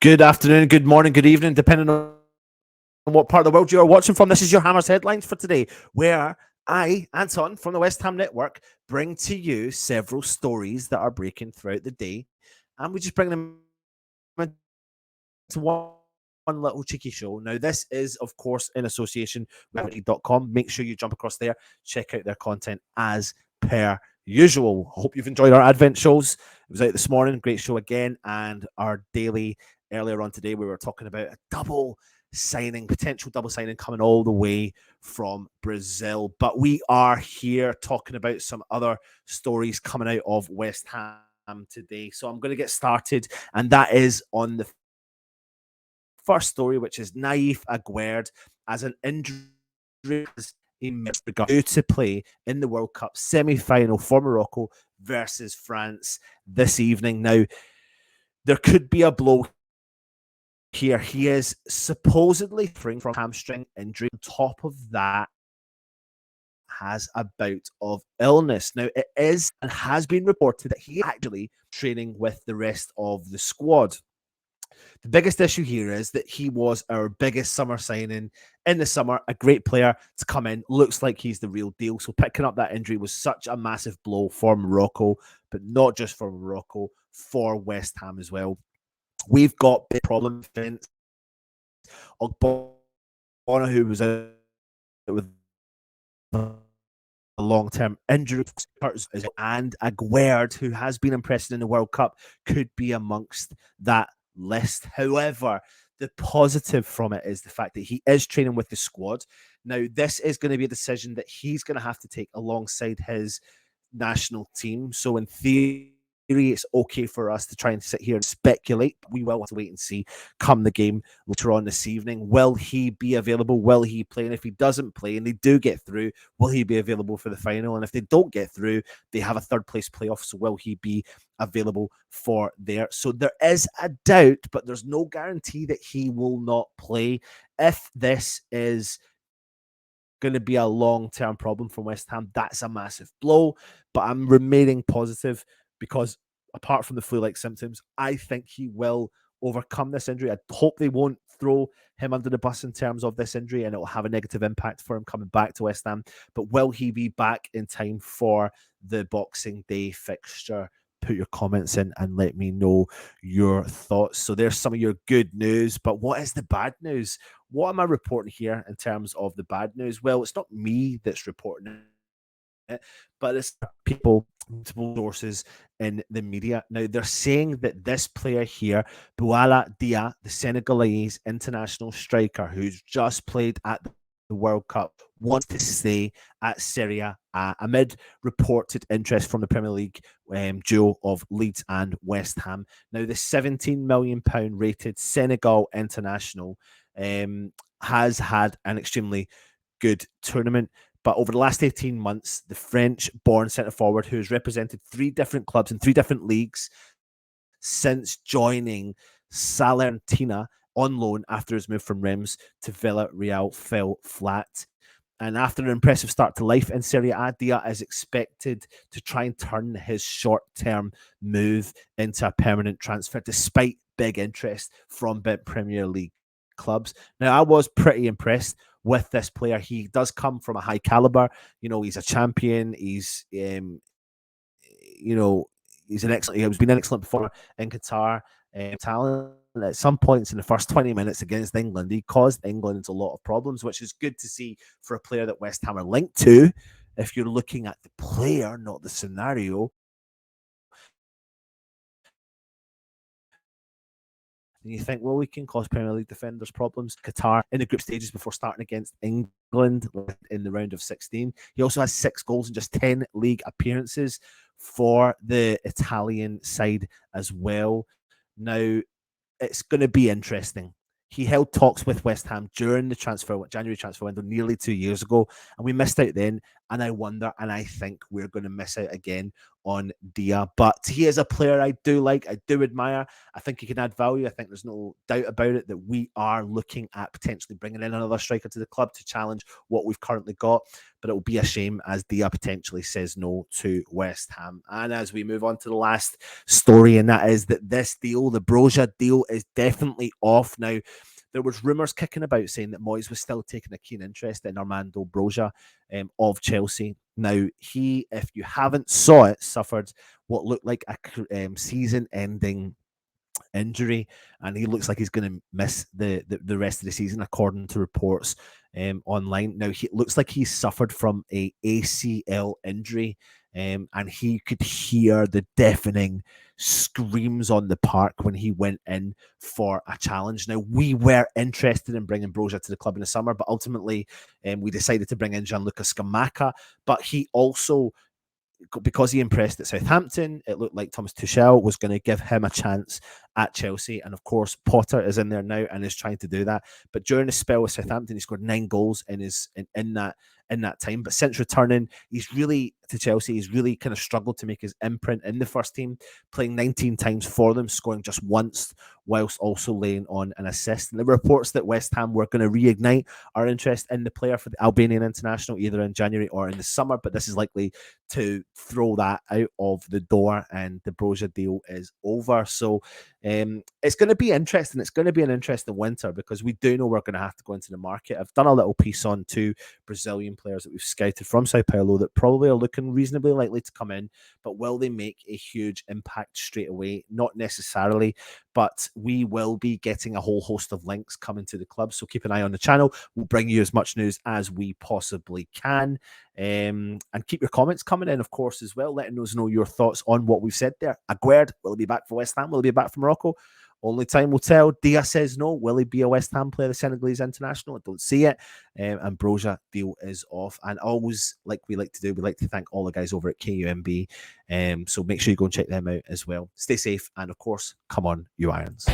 Good afternoon, good morning, good evening, depending on what part of the world you are watching from. This is your Hammers headlines for today, where I, Anton, from the West Ham Network, bring to you several stories that are breaking throughout the day, and we just bring them into one little cheeky show. Now, this is, of course, in association with Aguerd.com. Make sure you jump across there, check out their content as per usual. I hope you've enjoyed our Advent shows. It was out this morning, great show again, and our daily earlier on today, we were talking about a potential double signing coming all the way from Brazil. But we are here talking about some other stories coming out of West Ham today. So I'm going to get started, and that is on the first story, which is Naif Aguerd as an injury due to play in the World Cup semi-final for Morocco versus France this evening. Now, there could be a blow here. He is supposedly suffering from hamstring injury. On top of that, has a bout of illness. Now, it is and has been reported that he is actually training with the rest of the squad. The biggest issue here is that he was our biggest summer signing in the summer, a great player to come in, looks like he's the real deal. So picking up that injury was such a massive blow for Morocco, but not just for Morocco, for West Ham as well. We've got big problems. Ogbonna, who was out with a long-term injury, and Aguerd, who has been impressive in the World Cup, could be amongst that list. However, the positive from it is the fact that he is training with the squad. Now, this is going to be a decision that he's going to have to take alongside his national team. So in theory, it's okay for us to try and sit here and speculate. We will have to wait and see come the game later on this evening. Will he be available? Will he play? And if he doesn't play and they do get through, will he be available for the final? And if they don't get through, they have a third place playoff. So will he be available for there? So there is a doubt, but there's no guarantee that he will not play. If this is going to be a long-term problem for West Ham, that's a massive blow. But I'm remaining positive because apart from the flu-like symptoms, I think he will overcome this injury. I hope they won't throw him under the bus in terms of this injury and it will have a negative impact for him coming back to West Ham. But will he be back in time for the Boxing Day fixture? Put your comments in and let me know your thoughts. So there's some of your good news, but what is the bad news? What am I reporting here in terms of the bad news? Well, it's not me that's reporting it, but it's people, multiple sources in the media. Now, they're saying that this player here, Boulaye Dia, the Senegalese international striker who's just played at the World Cup, wants to stay at Serie A amid reported interest from the Premier League duo of Leeds and West Ham. Now, the £17 million rated Senegal international has had an extremely good tournament. But over the last 18 months, the French-born centre-forward, who has represented 3 different clubs in 3 different leagues since joining Salernitana on loan after his move from Reims to Villarreal, fell flat. And after an impressive start to life in Serie A, Dia is expected to try and turn his short-term move into a permanent transfer, despite big interest from Premier League clubs. Now, I was pretty impressed with this player. He does come from a high caliber. You know, he's a champion. He's he's an excellent. He's been an excellent performer in Qatar. Talent at some points in the first 20 minutes against England, he caused England a lot of problems, which is good to see for a player that West Ham are linked to. If you're looking at the player, not the scenario, and you think, well, we can cause Premier League defenders problems. Qatar in the group stages before starting against England in the round of 16. He also has 6 goals in just 10 league appearances for the Italian side as well. Now, it's going to be interesting. He held talks with West Ham during the January transfer window nearly 2 years ago, and we missed out then. And I wonder, and I think we're going to miss out again on Dia, but he is a player I do like, I do admire. I think he can add value. I think there's no doubt about it that we are looking at potentially bringing in another striker to the club to challenge what we've currently got. But it will be a shame as Dia potentially says no to West Ham. And as we move on to the last story, and that is that this deal, the Broja deal, is definitely off now. There was rumours kicking about saying that Moyes was still taking a keen interest in Armando Broja of Chelsea. Now, he, if you haven't saw it, suffered what looked like a season-ending injury, and he looks like he's going to miss the rest of the season, according to reports online. Now, he looks like he suffered from a ACL injury, and he could hear the deafening screams on the park when he went in for a challenge. Now, we were interested in bringing Broja to the club in the summer, but ultimately we decided to bring in Gianluca Scamacca, but he also, because he impressed at Southampton, it looked like Thomas Tuchel was going to give him a chance at Chelsea. And of course, Potter is in there now and is trying to do that. But during his spell with Southampton, he scored 9 goals in that time. But since returning, he's really to Chelsea, he's really kind of struggled to make his imprint in the first team, playing 19 times for them, scoring just once, whilst also laying on an assist. And there were reports that West Ham were going to reignite our interest in the player for the Albanian international, either in January or in the summer. But this is likely to throw that out of the door, and the Broja deal is over. So it's going to be interesting. It's going to be an interesting winter because we do know we're going to have to go into the market. I've done a little piece on 2 Brazilian players that we've scouted from Sao Paulo that probably are looking reasonably likely to come in, but will they make a huge impact straight away? Not necessarily, but we will be getting a whole host of links coming to the club. So keep an eye on the channel. We'll bring you as much news as we possibly can. And keep your comments coming in, of course, as well, letting us know your thoughts on what we've said there. Aguerd, will he be back for West Ham? Will he be back for Morocco? Only time will tell. Dia says no. Will he be a West Ham player, the Senegalese international? I don't see it. And Broja deal is off. And always, like we like to do, we like to thank all the guys over at KUMB. So make sure you go and check them out as well. Stay safe. And of course, come on, you Irons.